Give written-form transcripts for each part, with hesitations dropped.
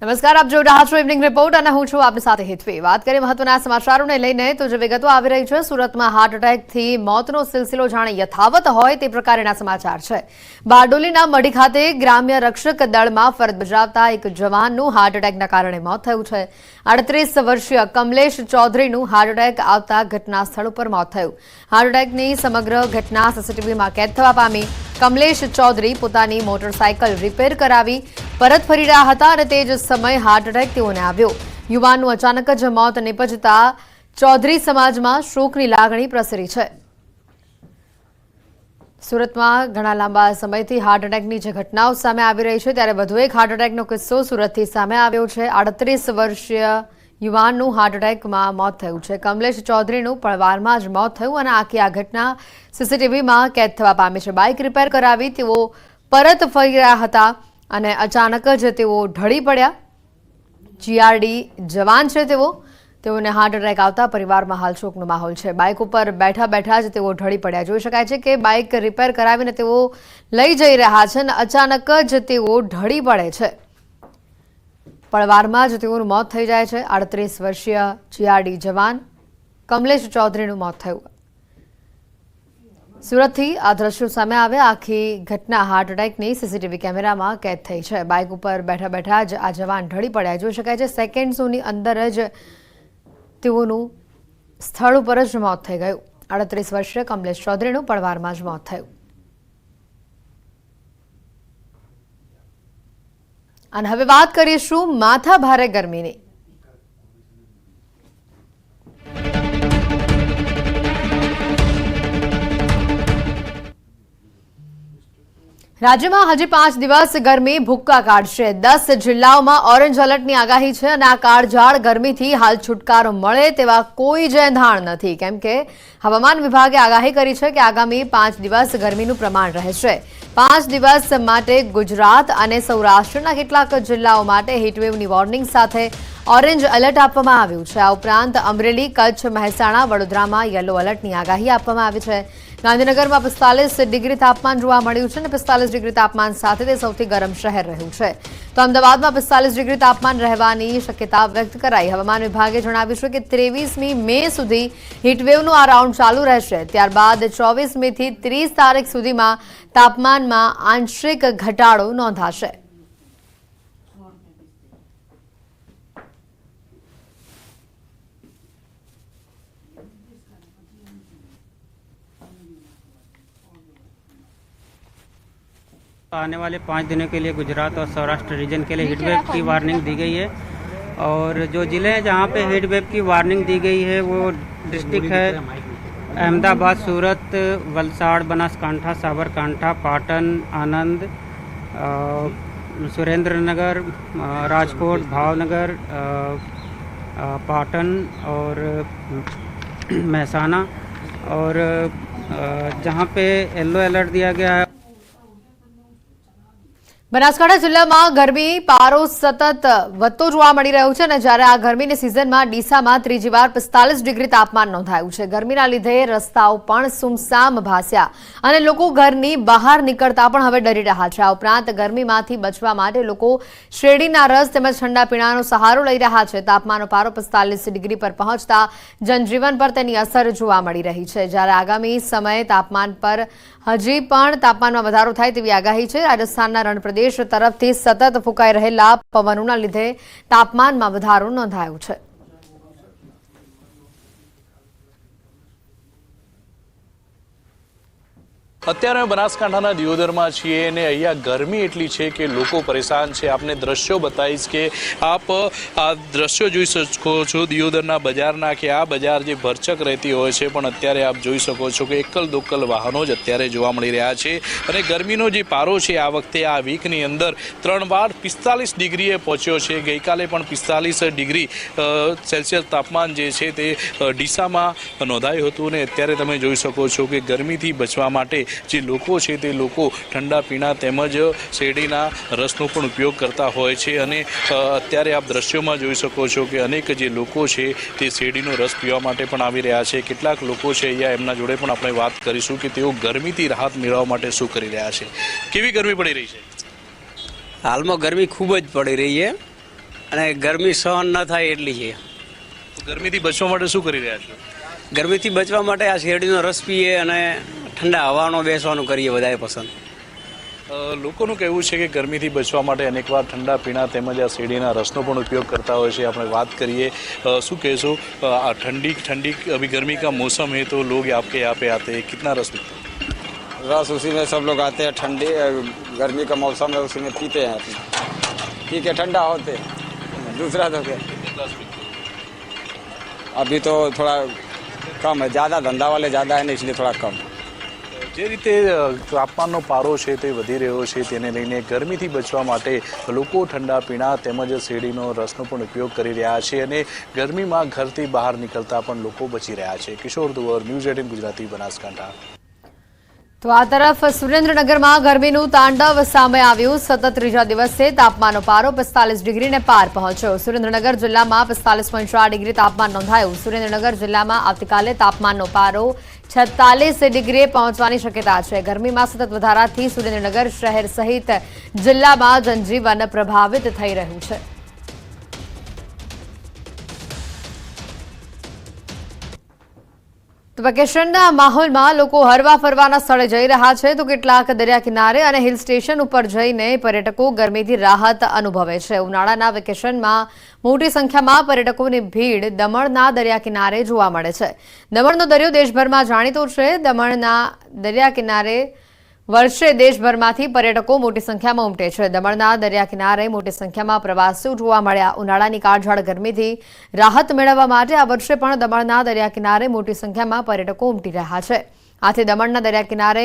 નમસ્કાર, આપ જોઈ રહ્યા છો ઇવનિંગ રિપોર્ટ અને હું છું આપની સાથે હેતવી। વાત કરીએ મહત્વના સમાચારોને લઈને તો જે વિગતો આવી રહી છે, સુરતમાં હાર્ટ એટેકથી મોતનો સિલસિલો જાણે યથાવત હોય તે પ્રકારના સમાચાર છે। બારડોલીના મઢી ખાતે ગ્રામ્ય રક્ષક દળમાં ફરજ બજાવતા એક જવાનનું હાર્ટ એટેકના કારણે મોત થયું છે। 38 વર્ષીય કમલેશ ચૌધરીનું હાર્ટ એટેક આવતા ઘટના સ્થળ ઉપર મોત થયું। હાર્ટ એટેકની સમગ્ર ઘટના સીસીટીવીમાં કેદ થવા પામી। કમલેશ ચૌધરી પોતાની મોટરસાયકલ રિપેર કરાવી પરત ફરી રહ્યા હતા અને તે જ સમયે હાર્ટ એટેક તેઓને આવ્યો। યુવાનનું અચાનક જ મોત નિપજતા ચૌધરી સમાજમાં શોકની લાગણી પ્રસરી છે। સુરતમાં ઘણા લાંબા સમયથી હાર્ટ એટેકની જે ઘટનાઓ સામે આવી રહી છે, ત્યારે વધુ એક હાર્ટ એટેકનો કિસ્સો સુરતથી સામે આવ્યો છે। 38 વર્ષીય યુવાનનું હાર્ટ એટેકમાં મોત થયું છે। કમલેશ ચૌધરીનું પળવારમાં જ મોત થયું અને આખી આ ઘટના સીસીટીવીમાં કેદ થવા પામી છે। બાઇક રિપેર કરાવી તેઓ પરત ફરી રહ્યા હતા અને અચાનક જ તેઓ ઢળી પડ્યા। જીઆરડી જવાન છે તેઓને હાર્ટ એટેક આવતા પરિવારમાં હાલ શોકનો માહોલ છે। બાઇક ઉપર બેઠા બેઠા જ તેઓ ઢળી પડ્યા। જોઈ શકાય છે કે બાઇક રિપેર કરાવીને તેઓ લઈ જઈ રહ્યા છે અને અચાનક જ તેઓ ઢળી પડે છે। પળવારમાં જ તેઓનું મોત થઈ જાય છે। 38 વર્ષીય જીઆરડી જવાન કમલેશ ચૌધરીનું મોત થયું। સુરતથી આ દ્રશ્યો સામે આવ્યા। આખી ઘટના હાર્ટ એટેકની સીસીટીવી કેમેરામાં કેદ થઈ છે। બાઇક ઉપર બેઠા બેઠા જ આ જવાન ઢળી પડ્યા। જોઈ શકાય છે સેકન્ડ્સોની અંદર જ તેઓનું સ્થળ ઉપર જ મોત થઈ ગયું। 38 વર્ષીય કમલેશ ચૌધરીનું પળવારમાં જ મોત થયું। અને હવે વાત કરીશું માથાભારે ગરમીની। રાજ્યમાં હજી 5 દિવસ ગરમી ભૂક્કા કાઢશે। 10 જિલ્લાઓમાં ઓરેન્જ એલર્ટની આગાહી છે અને આ કાળઝાળ ગરમીથી હાલ છુટકારો મળે તેવા કોઈ જ એંધાણ નથી, કેમ કે હવામાન વિભાગે આગાહી કરી છે કે આગામી 5 દિવસ ગરમીનું પ્રમાણ રહેશે। 5 દિવસ માટે ગુજરાત અને સૌરાષ્ટ્રના કેટલાક જિલ્લાઓ માટે હીટવેવની વોર્નિંગ સાથે ઓરેન્જ એલર્ટ આપવામાં આવ્યું છે। આ ઉપરાંત અમરેલી, કચ્છ, મહેસાણા, વડોદરામાં યલો એલર્ટની આગાહી આપવામાં આવી છે। ગાંધીનગરમાં 45 ડિગ્રી તાપમાન જોવા મળ્યું છે અને 45 ડિગ્રી તાપમાન સાથે તે સૌથી ગરમ શહેર રહ્યું છે। તો અમદાવાદમાં 45 ડિગ્રી તાપમાન રહેવાની શક્યતા વ્યક્ત કરાઈ। હવામાન વિભાગે જણાવ્યું છે કે 23મી મે સુધી હીટવેવનું આ રાઉન્ડ ચાલુ રહેશે। ત્યારબાદ 24 મેથી 30 તારીખ સુધીમાં તાપમાનમાં આંશિક ઘટાડો નોંધાશે। आने वाले 5 दिनों के लिए गुजरात और सौराष्ट्र रीजन के लिए हीट वेव की वार्निंग दी गई है और जो ज़िले हैं जहाँ पे हीट वेव की वार्निंग दी गई है वो डिस्ट्रिक्ट है अहमदाबाद, सूरत, वलसाड़, बनासकांठा, साबरकांठा, पाटन, आनंद, सुरेंद्रनगर, राजकोट, भावनगर, पाटन और महसाना और जहाँ पे येलो अलर्ट दिया गया है। બનાસકાંઠા જિલ્લામાં ગરમી પારો સતત વધતો જોવા મળી રહ્યો છે અને જ્યારે આ ગરમીની સિઝનમાં ડીસામાં ત્રીજી વાર 45 ડિગ્રી તાપમાન નોંધાયું છે। ગરમીના લીધે રસ્તાઓ પણ સુમસામ ભાસ્યા અને લોકો ઘરની બહાર નીકળતા પણ હવે ડરી રહ્યા છે। આ ઉપરાંત ગરમીમાંથી બચવા માટે લોકો શેરડીના રસ તેમજ ઠંડા પીણાનો સહારો લઈ રહ્યા છે। તાપમાનનો પારો 45 ડિગ્રી પર પહોંચતા જનજીવન પર તેની અસર જોવા મળી રહી છે। જ્યારે આગામી સમયે તાપમાન પર હજી પણ તાપમાનમાં વધારો થાય તેવી આગાહી છે। રાજસ્થાનના રણપ્રદેશ તરફથી સતત ફૂંકાઈ રહેલા પવનોના લીધે તાપમાનમાં વધારો નોંધાયો છે। અત્યારે બનાસકાંઠાના દિયોદરમાં છીએ અને અહીંયા ગરમી એટલી છે કે લોકો પરેશાન છે। આપને દ્રશ્યો બતાવીશ કે આપ આ દ્રશ્યો જોઈ શકો છો દિયોદરના બજારના કે આ બજાર જે ભરચક રહેતી હોય છે, પણ અત્યારે આપ જોઈ શકો છો કે એકલ દોકલ વાહનો જ અત્યારે જોવા મળી રહ્યા છે અને ગરમીનો જે પારો છે આ વખતે આ વીકની અંદર 3 વાર 45 ડિગ્રીએ પહોંચ્યો છે। ગઈકાલે પણ 45 ડિગ્રી સેલ્સિયસ તાપમાન જે છે તે ડીસામાં નોંધાયું હતું અને અત્યારે તમે જોઈ શકો છો કે ગરમીથી બચવા માટે જે લોકો છે તે લોકો ઠંડા પીણા તેમજ શેરડીના રસનો પણ ઉપયોગ કરતા હોય છે અને અત્યારે આપ દ્રશ્યોમાં જોઈ શકો છો કે અનેક જે લોકો છે તે શેરડીનો રસ પીવા માટે પણ આવી રહ્યા છે। કેટલાક લોકો છે અહીંયા એમના જોડે પણ આપણે વાત કરીશું કે તેઓ ગરમીથી રાહત મેળવવા માટે શું કરી રહ્યા છે। કેવી ગરમી પડી રહી છે? હાલમાં ગરમી ખૂબ જ પડી રહી છે। અને ગરમી સહન ન થાય એટલી છે. ગરમીથી બચવા માટે શું કરી રહ્યા છો? ગરમીથી બચવા માટે આ શેરડીનો રસ પીએ અને ઠંડા હવાનો બેસવાનું કરીએ વધારે પસંદ. લોકોનું કહેવું છે કે ગરમીથી બચવા માટે અનેકવાર ઠંડા પીણા તેમજ આ શેરડીના રસનો પણ ઉપયોગ કરતા હોય છે. આપણે વાત કરીએ, શું કહેશો? આ ठंडी अभी गर्मी का मौसम है तो लोग आपके यहाँ पे आते हैं, कितना रस पीते हैं? रस उसी में सब लोग आते हैं, ठंडी गर्मी का मौसम है उसी में पीते हैं, ठीक है ठंडा होते. दूसरा तो क्या, अभी तो थोड़ा कम है, ज़्यादा धंधा वाले ज़्यादा है ना इसलिए थोड़ा कम. જે રીતે તાપમાનનો પારો છે તે વધી રહ્યો છે તેને લઈને ગરમીથી બચવા માટે લોકો ઠંડા પીણા તેમજ શેરડીનો રસનો પણ ઉપયોગ કરી રહ્યા છે અને ગરમીમાં ઘરથી બહાર નીકળતા પણ લોકો બચી રહ્યા છે. કિશોર દુવર, ન્યૂઝ 18 ગુજરાતી, બનાસકાંઠા. તો આ તરફ સુરેન્દ્રનગરમાં ગરમીનું તાંડવ સામે આવ્યું. સતત ત્રીજા દિવસે તાપમાનનો પારો 45 ડિગ્રીને પાર પહોંચ્યો. સુરેન્દ્રનગર જિલ્લામાં 45.4 ડિગ્રી તાપમાન નોંધાયું. સુરેન્દ્રનગર જિલ્લામાં આવતીકાલે તાપમાનનો પારો 46 ડિગ્રીએ પહોંચવાની શક્યતા છે. ગરમીમાં સતત વધારાથી સુરેન્દ્રનગર શહેર સહિત જિલ્લામાં જનજીવન પ્રભાવિત થઈ રહ્યું છે. તો વેકેશનના માહોલમાં લોકો હરવા ફરવાના સ્થળે જઈ રહ્યા છે, તો કેટલાક દરિયા કિનારે અને હિલ સ્ટેશન ઉપર જઈને પર્યટકો ગરમીથી રાહત અનુભવે છે. ઉનાળાના વેકેશનમાં મોટી સંખ્યામાં પર્યટકોની ભીડ દમણના દરિયા કિનારે જોવા મળે છે. દમણનો દરિયો દેશભરમાં જાણીતો છે. દમણના દરિયા કિનારે વર્ષે દેશભરમાંથી પર્યટકો મોટી સંખ્યામાં ઉમટે છે. દમણના દરિયા કિનારે મોટી સંખ્યામાં પ્રવાસીઓ જોવા મળ્યા. ઉનાળાની કાળઝાળ ગરમીથી રાહત મેળવવા માટે આ વર્ષે પણ દમણના દરિયા કિનારે મોટી સંખ્યામાં પર્યટકો ઉમટી રહ્યા છે. આથી દમણના દરિયા કિનારે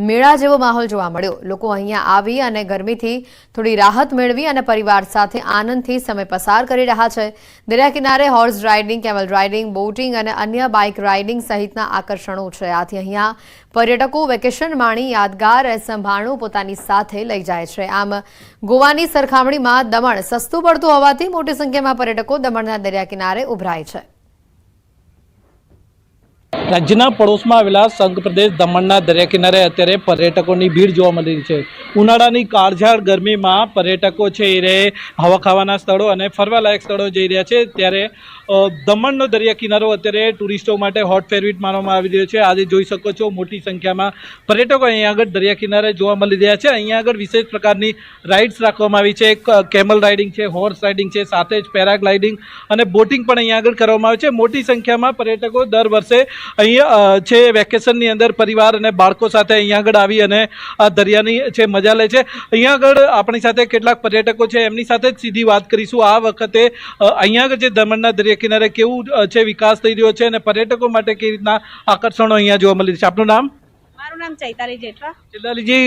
મેળા જેવો માહોલ જોવા મળ્યો. લોકો અહીંયા આવી અને ગરમીથી થોડી રાહત મેળવી અને પરિવાર સાથે આનંદથી સમય પસાર કરી રહ્યા છે. દરિયા કિનારે horse riding, camel riding, boating અને અન્ય બાઇક રાઇડિંગ સહિતના આકર્ષણો છે. આથી અહીંયા પર્યટકો વેકેશન માણી યાદગાર સંભાળણું પોતાની સાથે લઈ જાય છે. આમ ગોવાની સરખામણીમાં દમણ સસ્તું પડતું હોવાથી મોટી સંખ્યામાં પર્યટકો દમણના દરિયા કિનારે ઉભરાય છે. રાજ્યના પડોશમાં આવેલા સંઘ પ્રદેશ દમણના દરિયા કિનારે અત્યારે પર્યટકોની ભીડ જોવા મળી રહી છે. ઉનાળાની કાળઝાળ ગરમીમાં પર્યટકો છે એ હવા ખાવાના સ્થળો અને ફરવાલાયક સ્થળો જઈ રહ્યા છે. ત્યારે દમણનો દરિયા કિનારો અત્યારે ટુરિસ્ટો માટે હોટ ફેવરિટ માનવામાં આવી રહ્યો છે. આજે જોઈ શકો છો મોટી સંખ્યામાં પર્યટકો અહીંયા આગળ દરિયા કિનારે જોવા મળી રહ્યા છે. અહીંયા આગળ વિશેષ પ્રકારની રાઇડ્સ રાખવામાં આવી છે. કેમલ રાઇડિંગ છે, હોર્સ રાઇડિંગ છે, સાથે જ પેરાગ્લાઇડિંગ અને બોટિંગ પણ અહીંયા આગળ કરવામાં આવે છે. મોટી સંખ્યામાં પર્યટકો દર વર્ષે અહીંયા છે વેકેશનની અંદર પરિવાર અને બાળકો સાથે અહીંયા આગળ આવી અને આ દરિયાની છે મજા લે છે. અહીંયા આગળ આપણી સાથે કેટલાક પર્યટકો છે, એમની સાથે જ સીધી વાત કરીશું. આ વખતે અહીંયા આગળ જે દમણના દરિયા કિનારે કેવું છે વિકાસ થઈ રહ્યો છે અને પર્યટકો માટે કેવી રીતના આકર્ષણો અહીંયા જોવા મળી છે. આપનું નામ? મારું નામ ચૈતાલી જેઠવા. ચૈતાલીજી,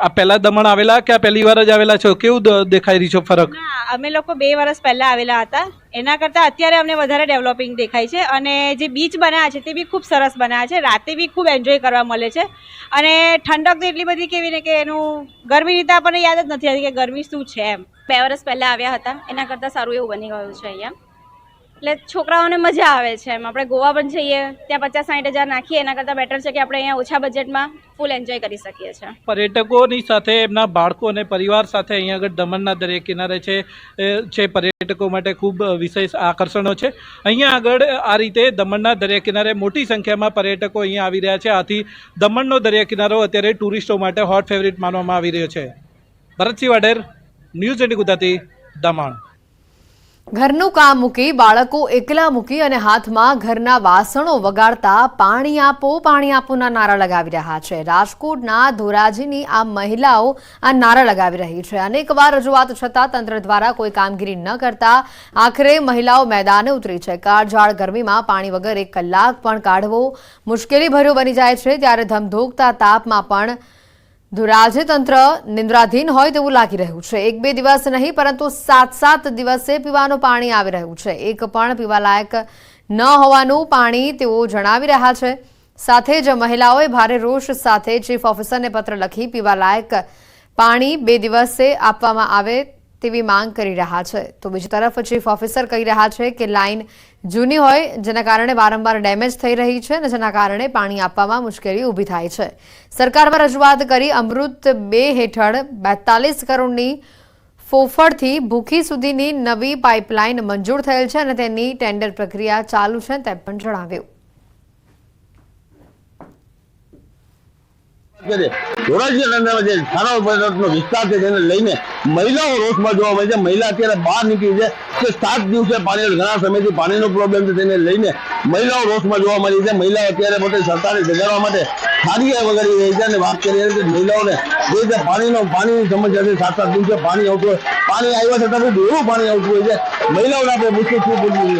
આ પહેલા દમણ આવેલા કે પહેલી વાર જ આવેલા છો? કેવું દેખાઈ રહ્યું છે ફરક? ના, અમે લોકો 2 વર્ષ પહેલા આવેલા હતા. એના કરતાં અત્યારે અમને વધારે ડેવલપિંગ દેખાય છે. અને જે બીચ બનાવ્યા છે તે બી ખૂબ સરસ બનાવ્યા છે. રાતે બી ખૂબ એન્જોય કરવા મળે છે. અને ઠંડક તો એટલી બધી કેવી ને કે એનું ગરમીની તો આપણને યાદ જ નથી આવતી કે ગરમી શું છે એમ. 2 વર્ષ પહેલા આવ્યા હતા, એના કરતાં સારું એવું બની ગયું છે અહીંયા. એટલે છોકરાઓને મજા આવે છે એમ. આપણે ગોવા પણ જઈએ ત્યાં 50-60 હજાર નાખીએ એના કરતાં બેટર છે કે આપણે અહીંયા ઓછા બજેટમાં ફૂલ એન્જોય કરી શકીએ છીએ. પર્યટકોની સાથે એમના બાળકો અને પરિવાર સાથે અહીંયા આગળ દમણના દરિયા કિનારે છે પર્યટકો માટે ખૂબ વિશેષ આકર્ષણો છે. અહીંયા આગળ આ રીતે દમણના દરિયા કિનારે મોટી સંખ્યામાં પર્યટકો અહીંયા આવી રહ્યા છે. આથી દમણનો દરિયા કિનારો અત્યારે ટુરિસ્ટો માટે હોટ ફેવરિટ માનવામાં આવી રહ્યો છે. ભરતસિંહ વાડેર, ન્યૂઝ 18 ગુજરાતી, દમણ. ઘરનું કામ મૂકી બાળકો એકલા મૂકી અને હાથમાં ઘરના વાસણો વગાડતા પાણી આપોના નારા લગાવી રહ્યા છે. રાજકોટના ધોરાજીની આ મહિલાઓ આ નારા લગાવી રહી છે. અનેકવાર રજૂઆત છતાં તંત્ર દ્વારા કોઈ કામગીરી ન કરતા આખરે મહિલાઓ મેદાને ઉતરી છે. કાળઝાળ ગરમીમાં પાણી વગર 1 કલાક પણ કાઢવો મુશ્કેલી ભર્યું બની જાય છે. ત્યારે ધમધોકતા તાપમાં પણ ધોરાજી તંત્ર નિંદ્રાધીન હોય તેવું લાગી રહ્યું છે. 1-2 દિવસ નહીં પરંતુ 7-7 દિવસે પીવાનું પાણી આવી રહ્યું છે. એક પણ પીવાલાયક ન હોવાનું પાણી તેઓ જણાવી રહ્યા છે. સાથે જ મહિલાઓએ ભારે રોષ સાથે ચીફ ઓફિસરને પત્ર લખી પીવાલાયક પાણી 2 દિવસે આપવામાં આવે તેવી માંગ કરી રહ્યા છે. તો બીજી તરફ ચીફ ઓફિસર કહી રહ્યા છે કે લાઇન જૂની હોય જેના કારણે વારંવાર ડેમેજ થઈ રહી છે અને જેના કારણે પાણી આપવામાં મુશ્કેલી ઊભી થાય છે. સરકારમાં રજૂઆત કરી અમૃત 2 હેઠળ 42 કરોડની ફોફળથી ભૂખી સુધીની નવી પાઇપલાઇન મંજૂર થયેલ છે અને તેની ટેન્ડર પ્રક્રિયા ચાલુ છે તેમ પણ જણાવ્યું. ધોરાજી સારા વિસ્તાર છે તેને લઈને મહિલાઓ રોષમાં જોવા મળે છે. મહિલા અત્યારે બહાર નીકળી છે કે 7 દિવસે પાણી ઘણા સમયથી પાણીનો પ્રોબ્લેમ છે તેને લઈને મહિલાઓ રોષમાં જોવા મળી છે. મહિલાઓ અત્યારે પોતે સરકારે જગાડવા માટે ખાડીએ વગાડી રહી છે અને વાત કરી રહી છે મહિલાઓને જે રીતે પાણીની સમસ્યા છે 7 દિવસે પાણી આવતું હોય, પાણી આવ્યા છતાં બહુ દૂરું પાણી આવતું હોય છે. મહિલાઓને આપણે મુશ્કેલ શું બોલવું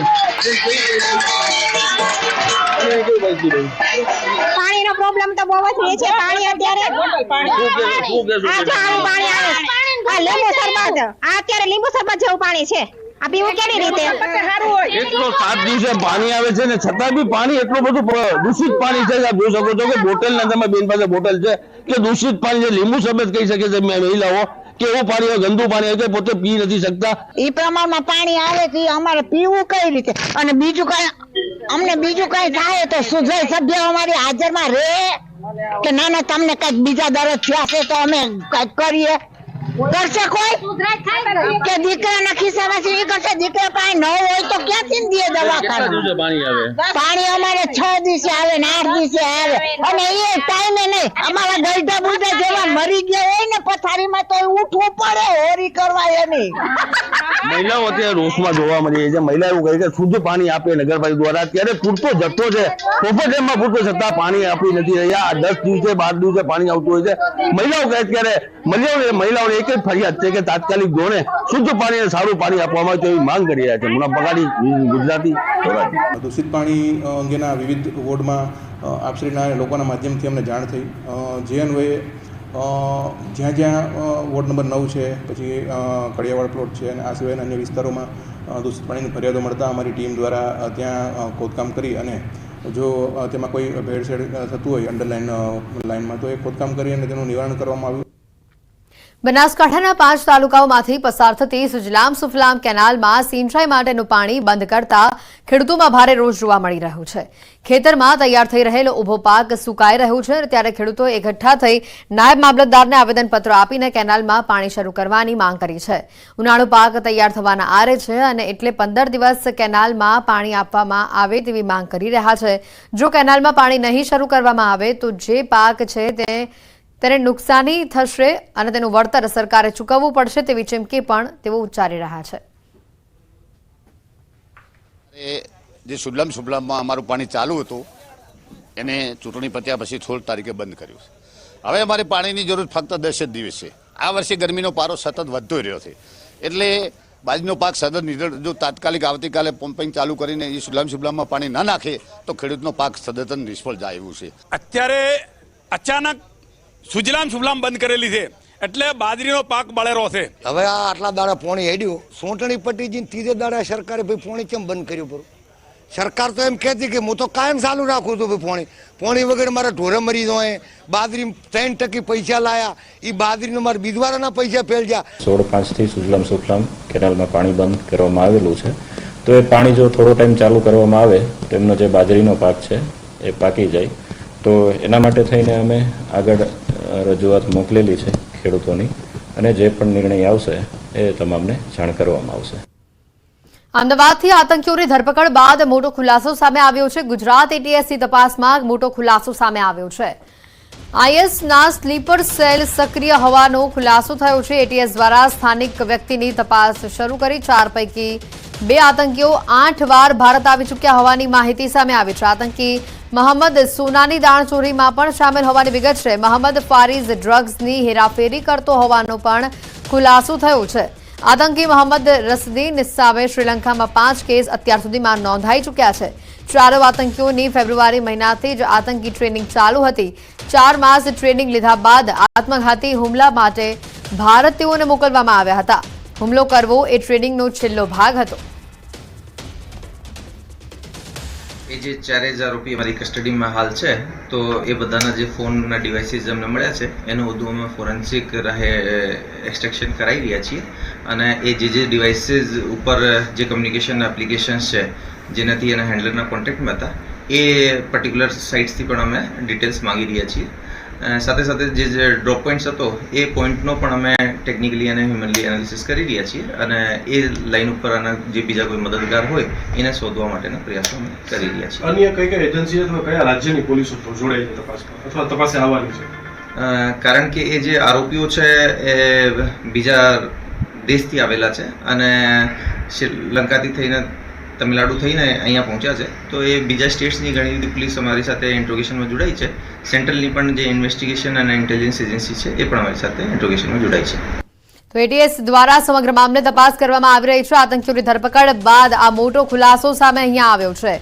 પાણીનો પ્રોબ્લેમ તો બહુ જ રહે છે. પાણી અત્યારે લીંબુ શરબત અત્યારે લીંબુ શરબત જેવું પાણી છે. આ પીવું કેવી રીતે? એટલો 7 દિવસે પાણી આવે છે ને છતાં બી પાણી એટલું બધું દૂષિત પાણી છે. આપ જોઈ શકો છો કે બોટલ ના તમે બેન પાસે બોટલ છે કે દૂષિત પાણી છે. લીંબુ શરબત કહી શકે છે મહિલાઓ કે એવું પાણી હોય, ગંદુ પાણી હોય, પોતે પી નથી શકતા. એ પ્રમાણમાં પાણી આવે છે અમારે પીવું કઈ રીતે? અને બીજું કઈ થાય તો સુધરાય સભ્ય અમારી હાજરમાં રહે કે ના તમને કઈક બીજા દરજ થયા છે તો અમે કઈક કરીએ. કરશે કોઈ કે દીકરાના ખિસ્સામાંથી નહીં કરશે? દીકરા પાસે ન હોય તો ક્યાંથી દે દવાખાને? પાણી અમારે 6 દિવસે આવે ને 8 દિવસે આવે અને એ ટાઈમે નહીં. અમારા ગઈઢા બુઢા જેવા મરી ગયા હોય ને પથારીમાં તો ઉઠવું પડે હોરી કરવા એની. મહિલાઓ અત્યારે રોષમાં જોવા મળી રહી છે. મહિલા એવું કહે કે શુદ્ધ પાણી આપે નગરપાલિકા દ્વારા. અત્યારે પૂરતો જથ્થો છે, પોપર ડેમમાં પૂરતો છતાં પાણી આપી નથી રહ્યા. 10 દિવસે 12 દિવસે પાણી આવતું હોય છે. મહિલાઓ કહે અત્યારે મહિલાઓને એક જ ફરિયાદ છે કે તાત્કાલિક ધોરણે શુદ્ધ પાણી અને સારું પાણી આપવામાં આવે તેવી માંગ કરી રહ્યા છે. મુના પગાડી, ગુજરાતી. દૂષિત પાણી અંગેના વિવિધ વોર્ડમાં આપશ્રીના લોકોના માધ્યમથી અમને જાણ થઈ. જે અન્વયે જ્યાં વોર્ડ નંબર 9 છે, પછી કડિયાવાડ પ્લોટ છે અને આ સિવાયના અન્ય વિસ્તારોમાં દૂષિત પાણીની ફરિયાદો મળતા અમારી ટીમ દ્વારા ત્યાં ખોદકામ કરી અને જો તેમાં કોઈ ભેળસેળ થતું હોય અંડરલાઇન લાઇનમાં તો એ ખોદકામ કરી અને તેનું નિવારણ કરવામાં આવ્યું. બનાસકાંઠાના 5 તાલુકાઓમાંથી પસાર થતી સુજલામ સુફલામ કેનાલમાં સિંચાઈ માટેનું પાણી બંધ કરતા ખેડૂતોમાં ભારે રોષ જોવા મળી રહ્યો છે. ખેતરમાં તૈયાર થઈ રહેલો ઉભો પાક સુકાઈ રહ્યો છે ત્યારે ખેડૂતો એકઠા થઈ નાયબ મામલતદારને આવેદનપત્ર આપીને કેનાલમાં પાણી શરૂ કરવાની માંગ કરી છે. ઉનાળુ પાક તૈયાર થવાના આરે છે અને એટલે 15 દિવસ કેનાલમાં પાણી આપવામાં આવે તેવી માંગ કરી રહ્યા છે. જો કેનાલમાં પાણી નહીં શરૂ કરવામાં આવે તો જે પાક છે તેને નુકસાની થશે અને તેનું વળતર સરકારે ચૂકવવું પડશે તેવી ચીમકી પણ તેઓ ઉચ્ચારી રહ્યા છે. જે સુજલામ સુફલામમાં અમારું પાણી ચાલુ હતું એને ચૂંટણી પત્યા પછી 16 તારીખે બંધ કર્યું છે. હવે અમારે પાણીની જરૂર ફક્ત 10 જ દિવસ છે. આ વર્ષે ગરમીનો પારો સતત વધતો રહ્યો છે એટલે બાજરીનો પાક સતત જો તાત્કાલિક આવતીકાલે પંપિંગ ચાલુ કરીને એ સુજલામ સુફલામમાં પાણી ન નાખે તો ખેડૂતનો પાક સદંતર નિષ્ફળ જાય એવું છે. અત્યારે અચાનક સુજલામ સુફલામ બંધ કરેલી છે એટલે બાજરીનો પાક બળેરો છે. હવે આ આટલા દાડા પોણી હેડ્યું સોંટણી પટ્ટી ત્રીજે દાડા સરકારે ભાઈ પોણી કેમ બંધ કર્યું? પરું સરકાર તો એમ કહેતી કે હું તો કાયમ ચાલુ રાખું છું ભાઈ પોણી વગર મારા ઢોરે મરી જાય. બાજરી 3% પૈસા લાયા એ બાજરીનો મારા બીજવાળાના પૈસા ફેલ ગયા. 16/5 સુજલામ સુફલામ કેનાલમાં પાણી બંધ કરવામાં આવેલું છે તો એ પાણી જો થોડો ટાઈમ ચાલુ કરવામાં આવે તો એમનો જે બાજરીનો પાક છે એ પાકી જાય. તો એના માટે થઈને અમે આગળ રજૂઆત મોકલેલી છે ખેડૂતોની અને જે પણ નિર્ણય આવશે એ તમામને જાણ કરવામાં આવશે. અમદાવાદથી આતંકીઓની ધરપકડ બાદ મોટો ખુલાસો સામે આવ્યો છે. ગુજરાત એટીએસની તપાસમાં મોટો ખુલાસો સામે આવ્યો છે. આઈએસના સ્લીપર સેલ સક્રિય હોવાનો ખુલાસો થયો છે. એટીએસ દ્વારા સ્થાનિક વ્યક્તિની તપાસ શરૂ કરી. 4 પૈકી 2 આતંકીઓ 8 વાર ભારત આવી ચૂક્યા હોવાની માહિતી સામે આવી છે. આતંકી મોહમ્મદ સોનાની દાણચોરીમાં પણ સામેલ હોવાની વિગત છે. મોહમ્મદ ફારીઝ ડ્રગ્સની હેરાફેરી કરતો હોવાનો પણ ખુલાસો થયો છે. આતંકી મોહમ્મદ રસદીન સામે શ્રીલંકામાં 5 કેસ અત્યાર સુધીમાં નોંધાઈ ચૂક્યા છે. 4 આતંકીઓની ફેબ્રુઆરી મહિનાથી જ આતંકી ટ્રેનિંગ ચાલુ હતી. 4 માસ ટ્રેનિંગ લીધા બાદ આત્મઘાતી હુમલા માટે ભારત તેઓને મોકલવામાં આવ્યા હતા. હુમલો કરવો એ ટ્રેનિંગનો છેલ્લો ભાગ હતો. એ જે 4000 આરોપી અમારી કસ્ટડીમાં હાલ છે તો એ બધાના જે ફોનના ડિવાઇસીસ અમને મળ્યા છે એનું બધું અમે ફોરેન્સિક રાહે એક્સટ્રેક્શન કરાવી રહ્યા છીએ અને એ જે ડિવાઇસીસ ઉપર જે કમ્યુનિકેશન એપ્લિકેશન્સ છે જેનાથી એના હેન્ડલરના કોન્ટેક્ટમાં હતા એ પર્ટિક્યુલર સાઇટ્સથી પણ અમે ડિટેલ્સ માંગી રહ્યા છીએ સાથે સાથે જે ડ્રોપ પોઈન્ટ્સ હતો એ પોઈન્ટનો પણ અમે ટેકનિકલી અને હ્યુમનલી એનાલિસિસ કરી રહ્યા છીએ અને એ લાઈન ઉપર આના જે બીજા કોઈ મદદગાર હોય એને શોધવા માટેના પ્રયાસો અમે કરી રહ્યા છીએ. અન્ય કઈ કઈ એજન્સી અથવા કયા રાજ્યની પોલીસો જોડાઈ તપાસમાં અથવા તપાસે આવવાની છે? કારણ કે એ જે આરોપીઓ છે એ બીજા દેશથી આવેલા છે અને શ્રીલંકાથી થઈને તમિલનાડુ થઈને અહીંયા પહોંચ્યા છે. તો એ બીજા સ્ટેટ્સની ઘણી બધી પોલીસ અમારી સાથે ઇન્ટ્રોગેશનમાં જોડાઈ છે. સેન્ટ્રલની પણ જે ઇન્વેસ્ટિગેશન અને ઇન્ટેલિજન્સ એજન્સી છે એ પણ અમારી સાથે ઇન્ટ્રોગેશનમાં જોડાઈ છે. તો એટીએસ દ્વારા સમગ્ર મામલે તપાસ કરવામાં આવી રહી છે. આતંકીઓની ધરપકડ બાદ આ મોટો ખુલાસો સામે અહીંયા આવ્યો છે.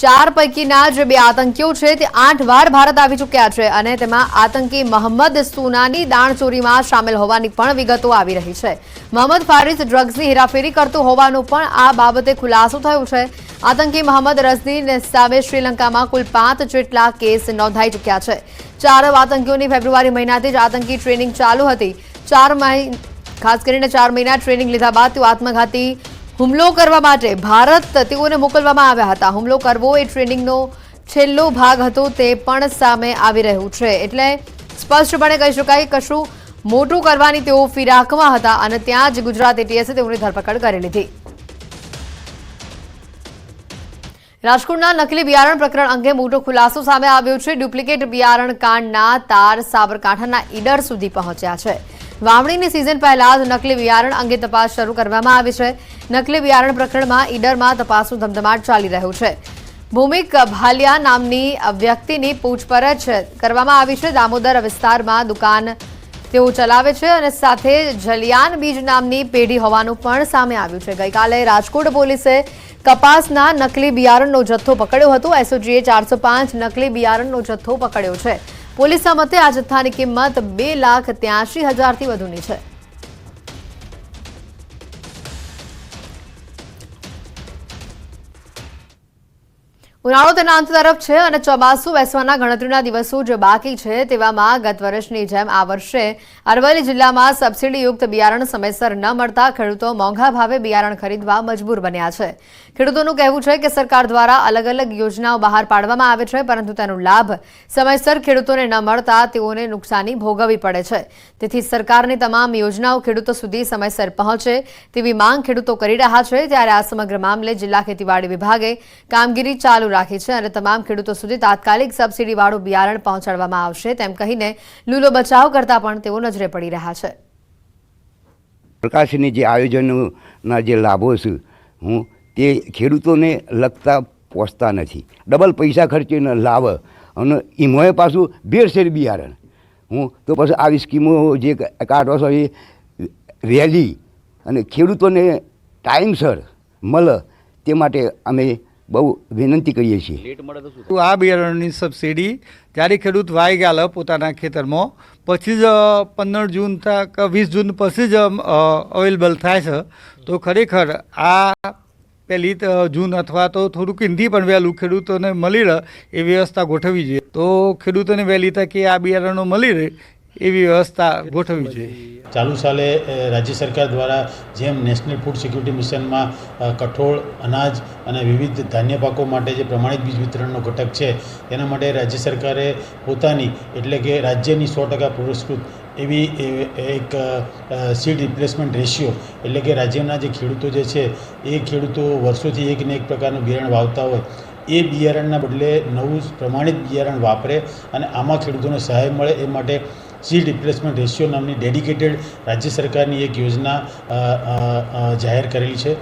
4 પૈકીના જે 2 આતંકીઓ છે તે 8 વાર ભારત આવી ચૂક્યા છે અને તેમાં આતંકી મોહમ્મદ સુનાની દાણચોરીમાં સામેલ હોવાની પણ વિગતો આવી રહી છે. મોહમ્મદ ફારિસ ડ્રગ્સની હેરાફેરી કરતો હોવાનો પણ આ બાબતે ખુલાસો થયો છે. આતંકી મોહમ્મદ રઝની સામે શ્રીલંકામાં કુલ 5 જેટલા કેસ નોંધાઈ ચૂક્યા છે. 4 આતંકીઓની ફેબ્રુઆરી મહિનાથી જ આતંકી ટ્રેનિંગ ચાલુ હતી. ખાસ કરીને 4 મહિના ટ્રેનિંગ લીધા બાદ તેઓ આત્મઘાતી હુમલો કરવા માટે ભારત તેઓને મોકલવામાં આવ્યા હતા. હુમલો કરવો એ ટ્રેનિંગનો છેલ્લો ભાગ હતો તે પણ સામે આવી રહ્યું છે. એટલે સ્પષ્ટપણે કહી શકાય કે કશું મોટું કરવાની તેઓ ફિરાકમાં હતા અને ત્યાં જ ગુજરાત એટીએસે તેઓની ધરપકડ કરી લીધી. રાજકોટના નકલી બિયારણ પ્રકરણ અંગે મોટો ખુલાસો સામે આવ્યો છે. ડુપ્લિકેટ બિયારણ કાંડના તાર સાબરકાંઠાના ઈડર સુધી પહોંચ્યા છે. વાવણીની સિઝન પહેલા જ નકલી બિયારણ અંગે તપાસ શરૂ કરવામાં આવી છે. નકલી બિયારણ પ્રકરણમાં ઈડરમાં તપાસનું ધમધમાટ ચાલી રહ્યું છે. ભૂમિક ભાલિયા નામની વ્યક્તિની પૂછપરછ કરવામાં આવી છે. દામોદર વિસ્તારમાં દુકાન તેઓ ચલાવે છે અને સાથે જલિયાન બીજ નામની પેઢી હોવાનું પણ સામે આવ્યું છે. ગઈકાલે રાજકોટ પોલીસે કપાસના નકલી બિયારણનો જથ્થો પકડ્યો હતો. એસઓજીએ 405 નકલી બિયારણનો જથ્થો પકડ્યો છે. પોલીસના મતે આ જથ્થાની કિંમત 2,83,000થી વધુની છે. ઉનાળો તેના અંત તરફ છે અને ચોમાસું બેસવાના ગણતરીના દિવસો જે બાકી છે તેવામાં ગત વર્ષની જેમ આ વર્ષે અરવલ્લી જિલ્લામાં સબસિડીયુક્ત બિયારણ સમયસર ન મળતા ખેડૂતો મોંઘા ભાવે બિયારણ ખરીદવા મજબૂર બન્યા છે. ખેડૂતોનું કહેવું છે કે સરકાર દ્વારા અલગ અલગ યોજનાઓ બહાર પાડવામાં આવે છે પરંતુ તેનો લાભ સમયસર ખેડૂતોને ન મળતા તેઓને નુકસાની ભોગવવી પડે છે. તેથી સરકારની તમામ યોજનાઓ ખેડૂતો સુધી સમયસર પહોંચે તેવી માંગ ખેડૂતો કરી રહ્યા છે. ત્યારે આ સમગ્ર મામલે જિલ્લા ખેતીવાડી વિભાગે કામગીરી ચાલુ રાખી છે અને તમામ ખેડૂતો સુધી તાત્કાલિક સબસિડીવાળું બિયારણ પહોંચાડવામાં આવશે તેમ કહીને લૂલો બચાવ કરતા પણ તેઓ નજરે પડી રહ્યા છે. પ્રકાશની જે આયોજનોના જે લાભો છે તે ખેડૂતોને લગતા પહોંચતા નથી. ડબલ પૈસા ખર્ચીને લાભ અને એમાંય પાછું ભેળસેળ બિયારણ તો પછી આવી સ્કીમો જે કાઢો છો એ વહેલી અને ખેડૂતોને ટાઈમસર મળે તે માટે અમે બહુ વિનંતી કરીએ છીએ. આ બિયારણની સબસિડી ત્યારે ખેડૂત વાઈ ગયા પોતાના ખેતરમાં પછી જ 15 જૂન કે 20 જૂન પછી જ અવેલેબલ થાય છે. તો ખરેખર આ 1 જૂન અથવા તો થોડુંક હિન્દી પણ વહેલું ખેડૂતોને મળી રહે એ વ્યવસ્થા ગોઠવવી જોઈએ. તો ખેડૂતોને વહેલી તકે આ બિયારણો મળી રહે એવી વ્યવસ્થા ગોઠવવી જોઈએ. ચાલુ સાલે રાજ્ય સરકાર દ્વારા જેમ નેશનલ ફૂડ સિક્યુરિટી મિશનમાં કઠોળ, અનાજ અને વિવિધ ધાન્ય પાકો માટે જે પ્રમાણિત બીજ વિતરણનો ઘટક છે તેના માટે રાજ્ય સરકારે પોતાની એટલે કે રાજ્યની 100% પુરસ્કૃત એવી એક સીડ રિપ્લેસમેન્ટ રેશિયો એટલે કે રાજ્યના જે ખેડૂતો જે છે એ ખેડૂતો વર્ષોથી એક ને એક પ્રકારનું બિયારણ વાવતા હોય એ બિયારણના બદલે નવું પ્રમાણિત બિયારણ વાપરે અને આમાં ખેડૂતોને સહાય મળે એ માટે સીડ રિપ્લેસમેન્ટ રેશિયો નામની ડેડિકેટેડ રાજ્ય સરકારની એક યોજના જાહેર કરેલી છે.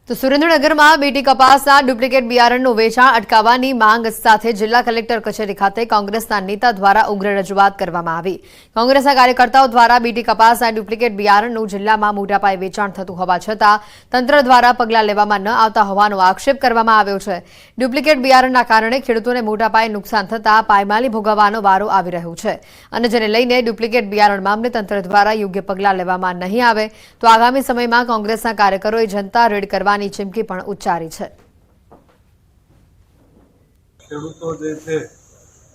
તો સુરેન્દ્રનગરમાં બીટી કપાસના ડુપ્લિકેટ બિયારણનું વેચાણ અટકાવવાની માંગ સાથે જિલ્લા કલેક્ટર કચેરી ખાતે કોંગ્રેસના નેતા દ્વારા ઉગ્ર રજૂઆત કરવામાં આવી. કોંગ્રેસના કાર્યકર્તાઓ દ્વારા બીટી કપાસના ડુપ્લિકેટ બિયારણનું જિલ્લામાં મોટા પાયે વેચાણ થતું હોવા છતાં તંત્ર દ્વારા પગલાં લેવામાં ન આવતા હોવાનો આક્ષેપ કરવામાં આવ્યો છે. ડુપ્લિકેટ બિયારણના કારણે ખેડૂતોને મોટા પાયે નુકસાન થતાં પાયમાલી ભોગવવાનો વારો આવી રહ્યો છે અને જેને લઈને ડુપ્લિકેટ બિયારણ મામલે તંત્ર દ્વારા યોગ્ય પગલાં લેવામાં નહીં આવે તો આગામી સમયમાં કોંગ્રેસના કાર્યકરોએ જનતા રેડ કરવા ચીમકી પણ ઉચ્ચારી છે. ખેડૂતો જે છે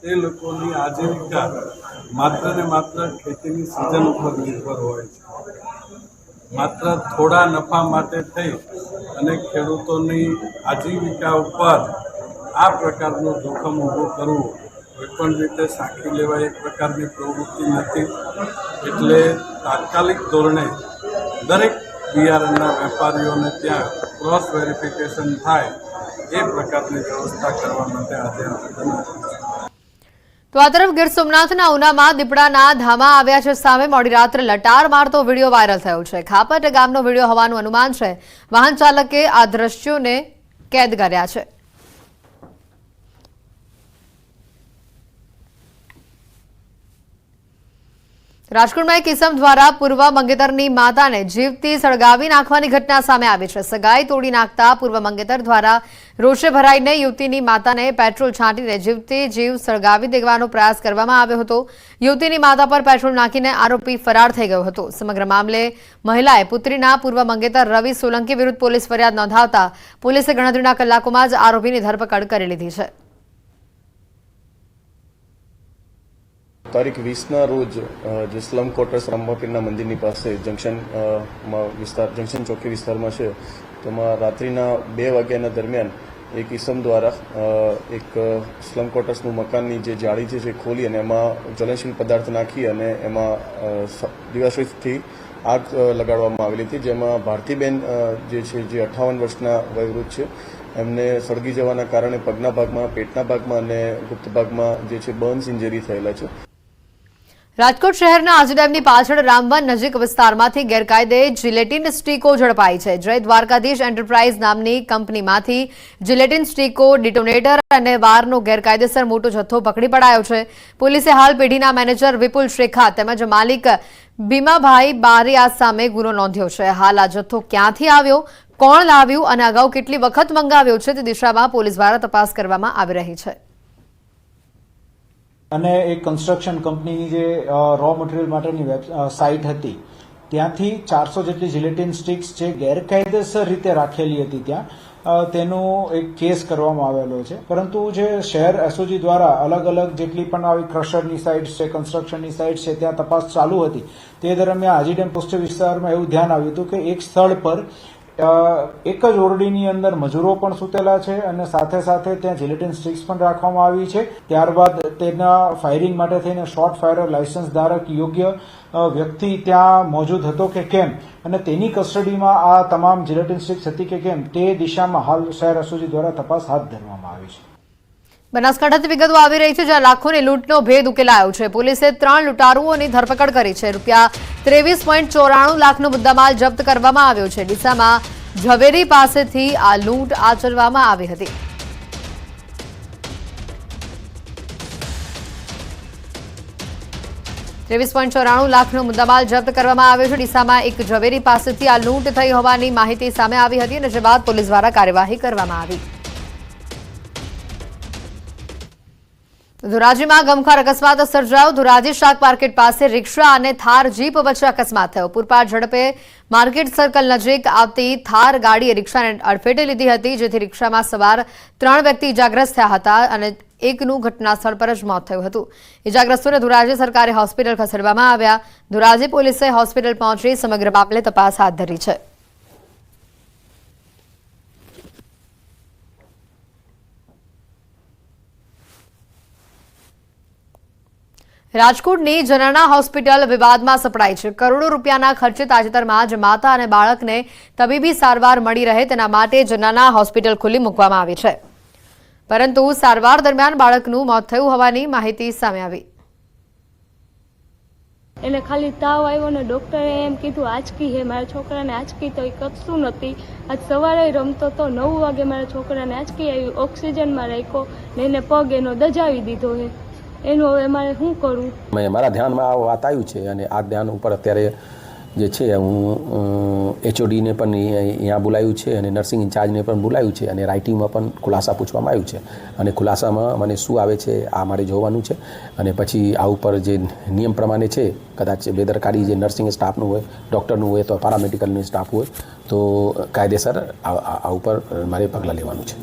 એ લોકોની આજીવિકા માત્ર ને માત્ર ખેતીની સિઝન ઉપર નિર્ભર હોય છે. માત્ર થોડા નફા માટે થઈ અને ખેડૂતોની આજીવિકા ઉપર આ પ્રકારનું જોખમ ઊભું કરવું કોઈપણ રીતે સાંખી લેવાય એક પ્રકારની પ્રવૃત્તિ નથી. એટલે તાત્કાલિક ધોરણે દરેક બિયારણના વેપારીઓને ત્યાં ક્રોસ વેરિફિકેશન થાય એ પ્રકારની વ્યવસ્થા કરવા માટે આજે આવેદન આપ્યું છે. તો આ તરફ ગીર સોમનાથના ઉનામાં દીપડાના ધામા આવ્યા છે સામે. મોડી રાત્રે લટાર મારતો વિડીયો વાયરલ થયો છે. ખાપટ ગામનો વિડીયો હોવાનું અનુમાન છે. વાહન ચાલકે આ દ્રશ્યોને કેદ કર્યા છે. રાજકોટમાં એક ઇસમ દ્વારા પૂર્વ મંગેતરની માતાને જીવતી સળગાવી નાખવાની ઘટના સામે આવી છે. સગાઈ તોડી નાખતા પૂર્વ મંગેતર દ્વારા રોષે ભરાઈને યુવતીની માતાને પેટ્રોલ છાંટીને જીવતી જીવ સળગાવી દેવાનો પ્રયાસ કરવામાં આવ્યો હતો. યુવતીની માતા પર પેટ્રોલ નાખીને આરોપી ફરાર થઈ ગયો હતો. સમગ્ર મામલે મહિલાએ પુત્રીના પૂર્વ મંગેતર રવિ સોલંકી વિરુદ્ધ પોલીસ ફરિયાદ નોંધાવતા પોલીસે ગણતરીના કલાકોમાં જ આરોપીની ધરપકડ કરી લીધી છે. તારીખ 20ના રોજ જે સ્લમ ક્વાર્ટર્સ રામબાપીરના મંદિરની પાસે જંકશન ચોકી વિસ્તારમાં છે, તેમાં રાત્રિના 2 વાગ્યાના દરમિયાન એક ઇસમ દ્વારા એક સ્લમ ક્વાર્ટર્સનું મકાનની જે જાળી છે જે ખોલી અને એમાં જ્વલનશીલ પદાર્થ નાખી અને એમાં દિવાશ્રીથી આગ લગાડવામાં આવેલી હતી, જેમાં ભારતીબેન જે છે જે 58 વર્ષના વયવૃદ્ધ છે, એમને સળગી જવાના કારણે પગના ભાગમાં, પેટના ભાગમાં અને ગુપ્ત ભાગમાં જે છે બર્ન્સ ઇન્જરી થયેલા છે. રાજકોટ શહેરના આજી ડેમની પાછળ રામવન નજીક વિસ્તારમાંથી ગેરકાયદે જિલેટીન સ્ટીકો ઝડપાઈ છે. જય દ્વારકાધીશ એન્ટરપ્રાઇઝ નામની કંપનીમાંથી જિલેટીન સ્ટીકો, ડિટોનેટર અને વારનો ગેરકાયદેસર મોટો જથ્થો પકડી પડાયો છે. પોલીસે હાલ પેઢીના મેનેજર વિપુલ શેખા તેમજ માલિક ભીમાભાઈ બારિયા સામે ગુનો નોંધ્યો છે. હાલ આ જથ્થો ક્યાંથી આવ્યો, કોણ લાવ્યું અને અગાઉ કેટલી વખત મંગાવ્યો છે તે દિશામાં પોલીસ દ્વારા તપાસ કરવામાં આવી રહી છે. અને એક કન્સ્ટ્રક્શન કંપનીની જે રો મટીરિયલ માટેની સાઇટ હતી ત્યાંથી 400 જેટલી જિલેટીન સ્ટિક્સ જે ગેરકાયદેસર રીતે રાખેલી હતી ત્યાં તેનો એક કેસ કરવામાં આવેલો છે. પરંતુ જે શહેર એસઓજી દ્વારા અલગ અલગ જેટલી પણ આવી ક્રશરની સાઇટ્સ છે, કન્સ્ટ્રક્શનની સાઇટ્સ છે, ત્યાં તપાસ ચાલુ હતી. તે દરમિયાન આજી ડેમ પોસ્ટ વિસ્તારમાં એવું ધ્યાન આવ્યું હતું કે એક સ્થળ પર એક જ ઓરડીની અંદર મજૂરો પણ સૂતેલા છે અને સાથે સાથે ત્યાં જિલેટીન સ્ટિક્સ પણ રાખવામાં આવી છે. ત્યારબાદ તેના ફાયરિંગ માટે થઈને શોર્ટ ફાયર લાયસન્સ ધારક યોગ્ય વ્યક્તિ ત્યાં મોજૂદ હતો કે કેમ અને તેની કસ્ટડીમાં આ તમામ જિલેટીન સ્ટિક્સ હતી કે કેમ તે દિશામાં હાલ શહેર એસઓજી દ્વારા તપાસ હાથ ધરવામાં આવી છે. બનાસકાંઠાથી વિગતો આવી રહી છે જ્યાં લાખોની લૂંટનો ભેદ ઉકેલાયો છે. પોલીસે 3 લૂંટારુઓની ધરપકડ કરી છે. ₹23.94 લાખનો મુદ્દામાલ જપ્ત કરવામાં આવ્યો છે. ડીસામાં ઝવેરી પાસેથી આ લૂંટ આચરવામાં આવી હતી. ₹23.94 લાખનો મુદ્દામાલ જપ્ત કરવામાં આવ્યો છે. ડીસામાં એક ઝવેરી પાસેથી આ લૂંટ થઈ હોવાની માહિતી સામે આવી હતી અને જે બાદ પોલીસ દ્વારા કાર્યવાહી કરવામાં આવી. ધોરાજીમાં ગમખ્વાર અકસ્માત સર્જાયો. ધોરાજી શાક માર્કેટ પાસે રિક્ષા અને થાર જીપ વચ્ચે અકસ્માત થયો. પૂરપાટ ઝડપે માર્કેટ સર્કલ નજીક આવતી થાર ગાડીએ રિક્ષાને અડફેટે લીધી હતી, જેથી રિક્ષામાં સવાર 3 વ્યક્તિ ઇજાગ્રસ્ત થયા હતા અને એકનું ઘટના સ્થળ પર જ મોત થયું હતું. ઇજાગ્રસ્તોને ધોરાજી સરકારી હોસ્પિટલ ખસેડવામાં આવ્યા. ધોરાજી પોલીસે હોસ્પિટલ પહોંચી સમગ્ર મામલે તપાસ હાથ ધરી છે. રાજકોટની જનના હોસ્પિટલ વિવાદમાં સપડાઈ છે. કરોડો રૂપિયાના ખર્ચે તાજેતરમાં જ માતા અને બાળકને તબીબી સારવાર મળી રહે તેના માટે જનના હોસ્પિટલ ખુલ્લી મૂકવામાં આવી છે. પરંતુ સારવાર દરમિયાન બાળકનું મોત થયું હોવાની માહિતી સામે આવી. એને ખાલી તાવ આવ્યો ને ડોક્ટરે એમ કીધું આંચકી હે. મારા છોકરાને આંચકી તો એ કશું નથી. આજ સવારે રમતો તો 9 વાગે મારા છોકરાને આંચકી આવી, ઓક્સિજનમાં રાખ્યો ને એને પગ એનો દજાવી દીધો છે. એનું હવે મારે શું કરવું? મારા ધ્યાનમાં આ વાત આવ્યું છે અને આ ધ્યાન ઉપર અત્યારે જે છે હું HODને પણ અહીંયા બોલાવ્યું છે અને નર્સિંગ ઇન્ચાર્જને પણ બોલાવ્યું છે અને રાઇટિંગમાં પણ ખુલાસા પૂછવામાં આવ્યું છે અને ખુલાસામાં મને શું આવે છે આ મારે જોવાનું છે અને પછી આ ઉપર જે નિયમ પ્રમાણે છે કદાચ બેદરકારી જે નર્સિંગ સ્ટાફનું હોય, ડૉક્ટરનું હોય તો પેરામેડિકલનું સ્ટાફ હોય તો કાયદેસર આ ઉપર મારે પગલાં લેવાનું છે.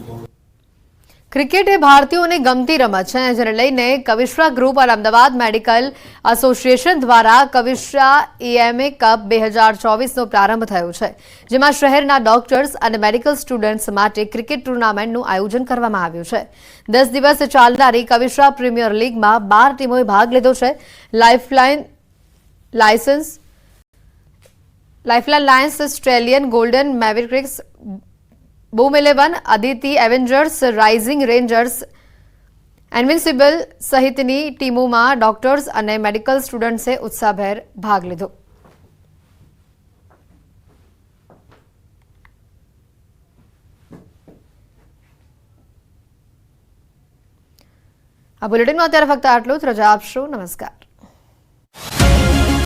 ક્રિકેટ એ ભારતીયોને ગમતી રમત છે, જેને લઈને કવિશ્રા ગ્રુપ અને અમદાવાદ મેડિકલ એસોસિએશન દ્વારા કવિશ્રા EMA કપ 2024નો પ્રારંભ થયો છે, જેમાં શહેરના ડોક્ટર્સ અને મેડિકલ સ્ટુડન્ટ્સ માટે ક્રિકેટ ટુર્નામેન્ટનું આયોજન કરવામાં આવ્યું છે. 10 દિવસ ચાલનારી કવિશ્રા પ્રીમિયર લીગમાં 12 ટીમોએ ભાગ લીધો છે. લાઇફલાઇન લાયન્સ, ઓસ્ટ્રેલિયન ગોલ્ડન મેવરિક્સ, બૂમ 11, Aditi Avengers, rising Rangers, invincible સહિતની ટીમોમાં ડોક્ટર્સ અને મેડિકલ સ્ટુડન્ટ્સે ઉત્સાહભેર ભાગ લીધો. આ બુલેટિનમાં અત્યારે ફક્ત આટલું જ. રજા આપશો. નમસ્કાર.